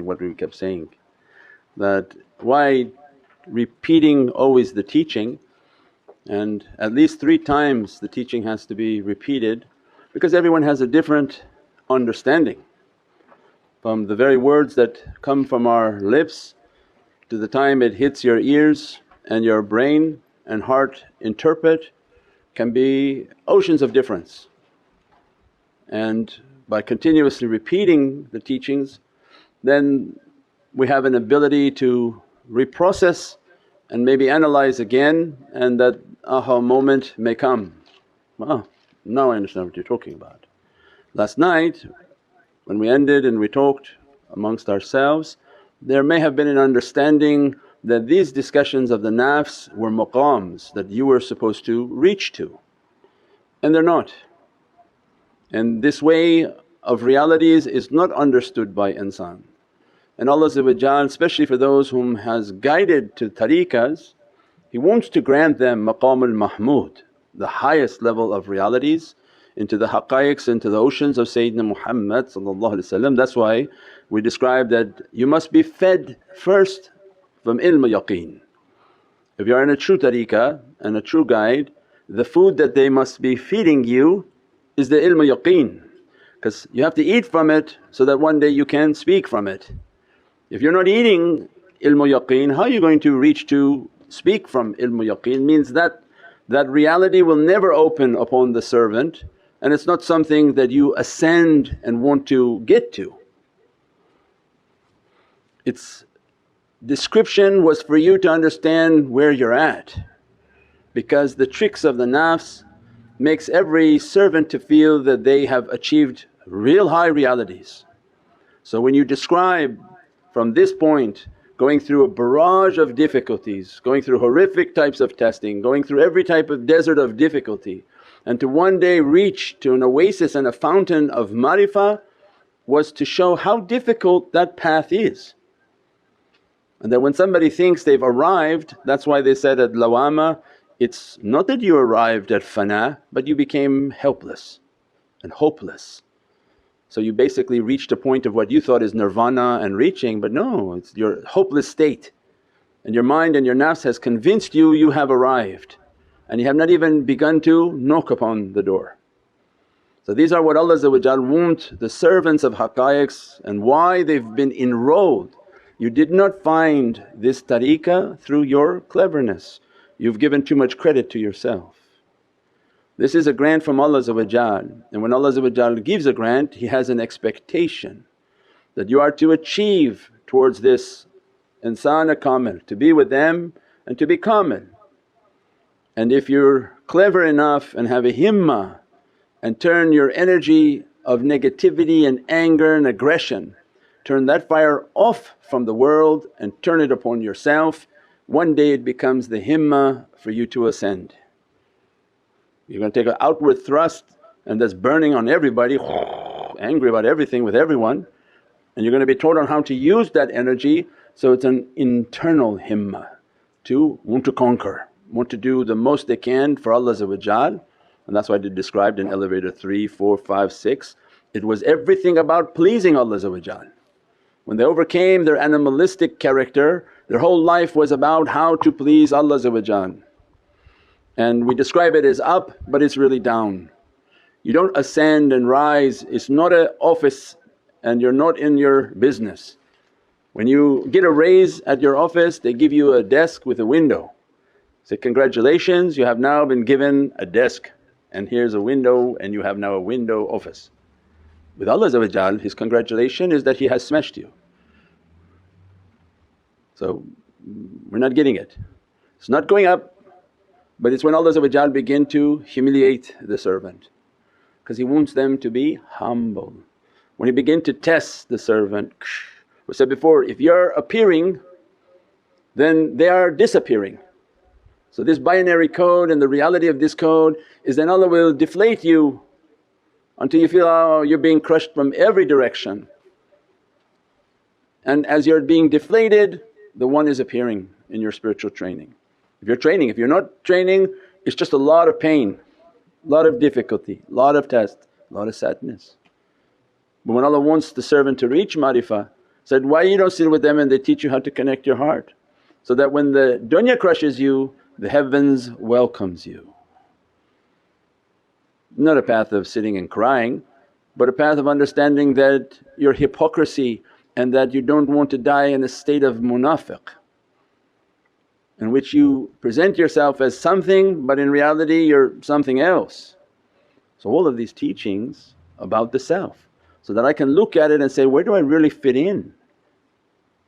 understanding what we kept saying, that why repeating always the teaching, and at least 3 times the teaching has to be repeated, because everyone has a different understanding. From the very words that come from our lips to the time it hits your ears and your brain and heart interpret can be oceans of difference. And by continuously repeating the teachings, then we have an ability to reprocess and maybe analyze again, and that aha moment may come, now I understand what you're talking about. Last night when we ended and we talked amongst ourselves, there may have been an understanding that these discussions of the nafs were maqams that you were supposed to reach to, and they're not. And this way of realities is not understood by insan. And Allah especially for those whom has guided to tariqas, He wants to grant them maqamul mahmud, the highest level of realities, into the haqqaiqs, into the oceans of Sayyidina Muhammad. That's why we describe that you must be fed first from ilm yaqeen. If you are in a true tariqah and a true guide, the food that they must be feeding you is the ilm yaqeen, because you have to eat from it so that one day you can speak from it. If you're not eating ilm yaqeen, how are you going to reach to speak from ilm yaqeen? Means that reality will never open upon the servant, and it's not something that you ascend and want to get to. Its description was for you to understand where you're at, because the tricks of the nafs makes every servant to feel that they have achieved real high realities. So when you describe from this point going through a barrage of difficulties, going through horrific types of testing, going through every type of desert of difficulty, and to one day reach to an oasis and a fountain of marifah, was to show how difficult that path is. And that when somebody thinks they've arrived, that's why they said at Lawama, it's not that you arrived at fana but you became helpless and hopeless. So you basically reached a point of what you thought is nirvana and reaching, but no, it's your hopeless state, and your mind and your nafs has convinced you you have arrived, and you have not even begun to knock upon the door. So these are what Allah want the servants of haqqaiqs, and why they've been enrolled. You did not find this tariqah through your cleverness, you've given too much credit to yourself. This is a grant from Allah, and when Allah gives a grant He has an expectation that you are to achieve towards this insana kamil, to be with them and to be kamil. And if you're clever enough and have a himmah and turn your energy of negativity and anger and aggression, turn that fire off from the world and turn it upon yourself, one day it becomes the himmah for you to ascend. You're going to take an outward thrust and that's burning on everybody, angry about everything with everyone, and you're going to be taught on how to use that energy. So it's an internal himmah to want to conquer, want to do the most they can for Allah, and that's why they described in elevator 3, 4, 5, 6, it was everything about pleasing Allah. When they overcame their animalistic character, their whole life was about how to please Allah. And we describe it as up but it's really down. You don't ascend and rise, it's not an office and you're not in your business. When you get a raise at your office they give you a desk with a window, say, congratulations you have now been given a desk and here's a window and you have now a window office. With Allah His congratulation is that He has smashed you. So we're not getting it, it's not going up. But it's when Allah begin to humiliate the servant, because He wants them to be humble. When He begin to test the servant, we said before, if you're appearing then they are disappearing. So this binary code and the reality of this code is then Allah will deflate you until you feel, oh, you're being crushed from every direction. And as you're being deflated, the one is appearing in your spiritual training. If you're training, if you're not training, it's just a lot of pain, a lot of difficulty, a lot of test, a lot of sadness. But when Allah wants the servant to reach marifah, Said, why you don't sit with them and they teach you how to connect your heart, so that when the dunya crushes you, the heavens welcomes you. Not a path of sitting and crying, but a path of understanding that your hypocrisy and that you don't want to die in a state of munafiq, in which you present yourself as something but in reality you're something else. So all of these teachings about the self, so that I can look at it and say, where do I really fit in?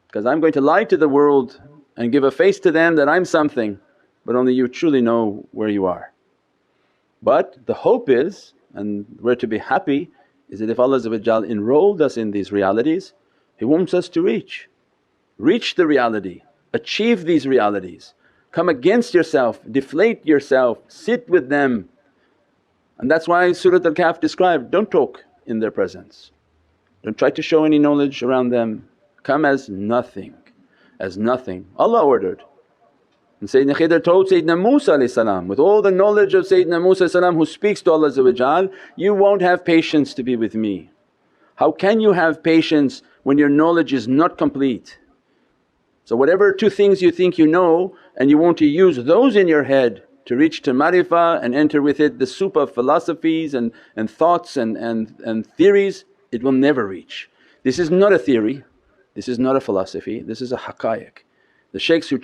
Because I'm going to lie to the world and give a face to them that I'm something, but only you truly know where you are. But the hope is, and we're to be happy, is that if Allah enrolled us in these realities, He wants us to reach the reality, achieve these realities, come against yourself, deflate yourself, sit with them. And that's why Surat Al-Kahf described, don't talk in their presence, don't try to show any knowledge around them, come as nothing, as nothing. Allah ordered. And Sayyidina Khidr told Sayyidina Musa with all the knowledge of Sayyidina Musa who speaks to Allah, you won't have patience to be with me. How can you have patience when your knowledge is not complete? So whatever two things you think you know and you want to use those in your head to reach to marifah and enter with it the soup of philosophies and thoughts and theories, it will never reach. This is not a theory, this is not a philosophy, this is a haqqaiq. The shaykhs who